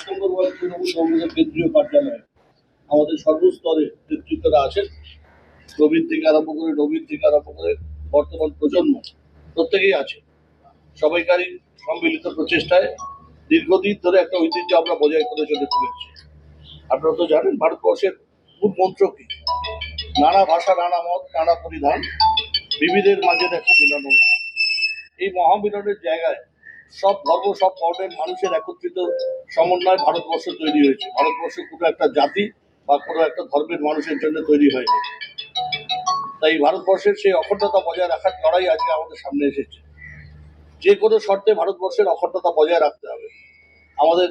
হরিশঙ্কর তৃণমূল কংগ্রেসের কেন্দ্রীয় কার্যালয়ে আমাদের সর্বস্তরে নেতৃত্বরা আছেন। প্রবীণ থেকে আরম্ভ করে নবীন থেকে আরম্ভ করে বর্তমান প্রজন্ম প্রত্যেকেই আছে। সবাইকারই সম্মিলিত প্রচেষ্টায় দীর্ঘদিন ধরে একটা ঐতিহ্য আমরা বজায় করে চলে চলেছি। আপনারা তো জানেন ভারতবর্ষের মূল মন্ত্র কি? নানা ভাষা, নানা মত, নানা পরিধান, বিবিধের মাঝে দেখো মিলন। এই মহামিলনের জায়গায় সব ধর্ম, সব বর্ণের মানুষের একত্রিত সমন্বয় ভারতবর্ষ তৈরি হয়েছে। ভারতবর্ষ কোনো একটা জাতি বা কোনো একটা ধর্মের মানুষের জন্য তৈরি হয়নি। তাই ভারতবর্ষের সেই অখণ্ডতা বজায় রাখার লড়াই আজকে আমাদের সামনে এসেছে। যে কোনো শর্তে ভারতবর্ষের অখণ্ডতা বজায় রাখতে হবে। আমাদের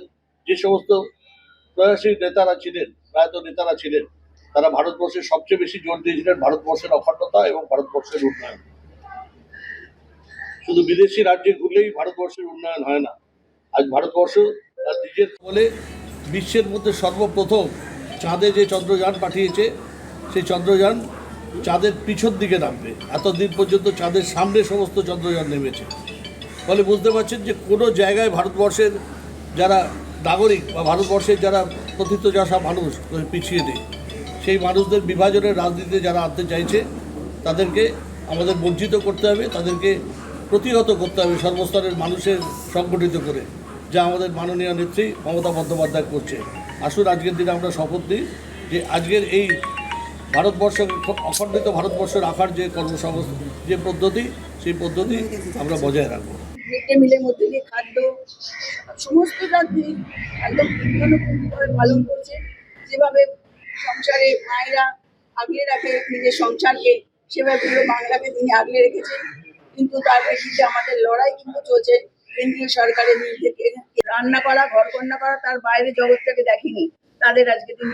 যে সমস্ত প্রয়াসী নেতারা ছিলেন, প্রায়ত নেতারা ছিলেন, তারা ভারতবর্ষের সবচেয়ে বেশি জোর দিয়েছিলেন ভারতবর্ষের অখণ্ডতা এবং ভারতবর্ষের উন্নয়ন। শুধু বিদেশি রাজ্যে ঘুরলেই ভারতবর্ষের উন্নয়ন হয় না। আজ ভারতবর্ষ তার নিজের বলে বিশ্বের মধ্যে সর্বপ্রথম চাঁদে যে চন্দ্রযান পাঠিয়েছে, সেই চন্দ্রযান চাঁদের পিছন দিকে নামবে। এতদিন পর্যন্ত চাঁদের সামনে সমস্ত চন্দ্রযান নেমেছে। ফলে বুঝতে পারছেন যে কোনো জায়গায় ভারতবর্ষের যারা নাগরিক বা ভারতবর্ষের যারা প্রথিতযশা মানুষ পিছিয়ে নেই, সেই মানুষদের বিভাজনের রাজনীতিতে যারা আনতে চাইছে তাদেরকে আমাদের বঞ্চিত করতে হবে, তাদেরকে প্রতিহত করতে হবে সর্বস্তরের মানুষের সংগঠিত করে, যা আমাদের মাননীয় নেত্রী মমতা বন্দ্যোপাধ্যায় করছে। আসুন আজকের দিনে আমরা শপথ নিই যে আজকের এই ভারতবর্ষ অখণ্ডিত ভারতবর্ষ রাখার যে কর্মসংস্থান যে পদ্ধতি, সেই পদ্ধতি আমরা বজায় রাখবো। মিড ডে মিলের মধ্যে দিয়ে খাদ্য সমস্ত রাজ্যে একদম পুঙ্খানুপুঙ্খভাবে পালন করছে। যেভাবে সংসারে মায়েরা আগলে রাখে নিজের সংসারকে, সেভাবে পুরো বাংলাকে তিনি আগলে রেখেছেন। কিন্তু তার প্রেক্ষিতে আমাদের লড়াই কিন্তু চলছে কেন্দ্রীয় সরকারের বিরুদ্ধে। রান্না করা, ঘরকন্যা করা, তার বাইরে জগৎটাকে দেখেনি। তাদের আজকে তিনি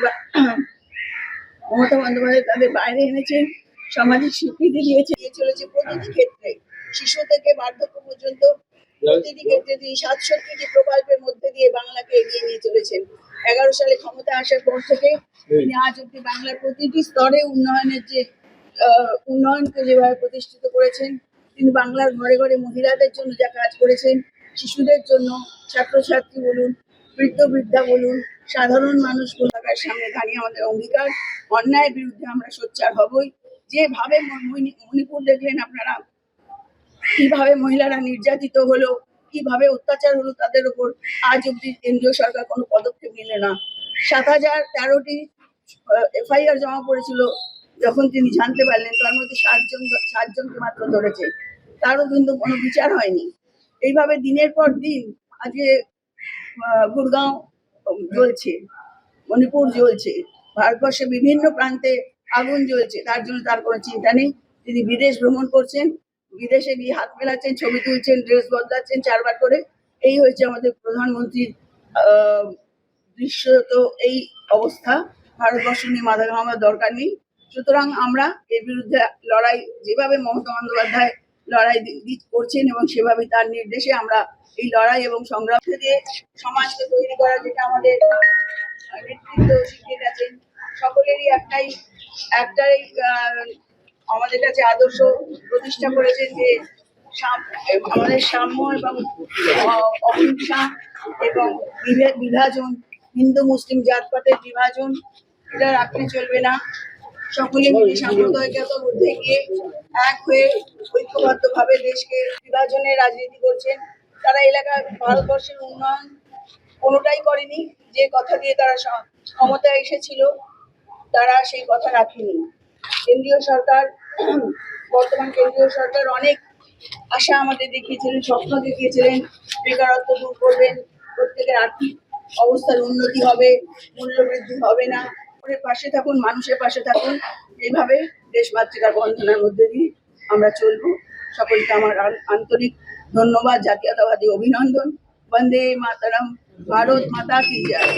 মমতা বন্দ্যোপাধ্যায় তাদের বাইরে এনেছেন, সামাজিক স্বীকৃতি দিয়েছে, চলেছে প্রতিটি ক্ষেত্রে, শিশু থেকে বার্ধক্য পর্যন্ত প্রতিটি ক্ষেত্রে তিনি 67টি প্রকল্পের মধ্যে দিয়ে বাংলাকে এগিয়ে নিয়ে চলেছেন। 11 সালে ক্ষমতা আসার পর থেকে তিনি আজ অব্দি বাংলার প্রতিটি স্তরে উন্নয়নের যে উন্নয়নকে যেভাবে প্রতিষ্ঠিত করেছেন, তিনি বাংলার ঘরে ঘরে মহিলাদের জন্য যা কাজ করেছেন, শিশুদের জন্য, ছাত্রছাত্রী বলুন, বৃদ্ধা বলুন, সাধারণ মানুষ থাকার সামনে দাঁড়িয়ে আমাদের অঙ্গীকার, অন্যায়ের বিরুদ্ধে আমরা সোচ্চার হবই। যেভাবে মণিপুর দেখলেন আপনারা, কিভাবে মহিলারা নির্যাতিত হলো, কিভাবে অত্যাচার হলো তাদের উপর, আজ অব্দি কেন্দ্রীয় সরকার কোনো পদক্ষেপ নিলে না। 7013টি FIR জমা পড়েছিল যখন তিনি জানতে পারলেন, তার মধ্যে 7জনকে মাত্র ধরেছে, তারও কিন্তু কোনো বিচার হয়নি। এইভাবে দিনের পর দিন আজকে গুরগাঁও জ্বলছে, মণিপুর জ্বলছে, ভারতবর্ষের বিভিন্ন প্রান্তে আগুন জ্বলছে, তার জন্য তার কোনো চিন্তা নেই। তিনি বিদেশ ভ্রমণ করছেন, বিদেশে গিয়ে হাত মেলাচ্ছেন, ছবি তুলছেন, ড্রেস বদলাচ্ছেন 4 বার করে। এই হয়েছে আমাদের প্রধানমন্ত্রীর দৃশ্য। তো এই অবস্থা, ভারতবর্ষ নিয়ে মাথা ঘামাবার দরকার নেই। সুতরাং আমরা এর বিরুদ্ধে লড়াই, যেভাবে মমতা বন্দ্যোপাধ্যায় লড়াই করছেন এবং সেভাবে তার নির্দেশে আমরা এই লড়াই এবং সংগ্রাম দিয়ে সমাজকে তৈরি করা, যেটা আমাদের নেতৃত্ব শিখিয়ে গেছেন। সকলেরই একটাই আমাদের কাছে আদর্শ প্রতিষ্ঠা করেছেন যে আমাদের সাম্য এবং অহিংসা এবং বিভাজন, হিন্দু মুসলিম জাতপাতের বিভাজন, এটা রাখতে চলবে না। সকলে মিলে সাম্প্রদায়িকতার মধ্যে গিয়ে এক হয়ে ঐক্যবদ্ধভাবে দেশকে বিভাজনের রাজনীতি করছেন। তারা এলাকার ভারতবর্ষের উন্নয়ন কোনোটাই করেনি। যে কথা দিয়ে তারা ক্ষমতায় এসেছিল, তারা সেই কথা রাখেনি। কেন্দ্রীয় সরকার, বর্তমান কেন্দ্রীয় সরকার অনেক আশা আমাদের দেখিয়েছিলেন, স্বপ্ন দেখিয়েছিলেন, বেকারত্ব দূর করবেন, প্রত্যেকের আর্থিক অবস্থার উন্নতি হবে, মূল্যবৃদ্ধি হবে না। ওদের পাশে থাকুন, মানুষের পাশে থাকুন। এইভাবে দেশমাতৃকার বন্ধনের মধ্যে দিয়ে আমরা চলবো। সকলকে আমার আন্তরিক ধন্যবাদ, জাতীয়তাবাদী অভিনন্দন। বন্দে মাতরম, ভারত মাতা কি জয়।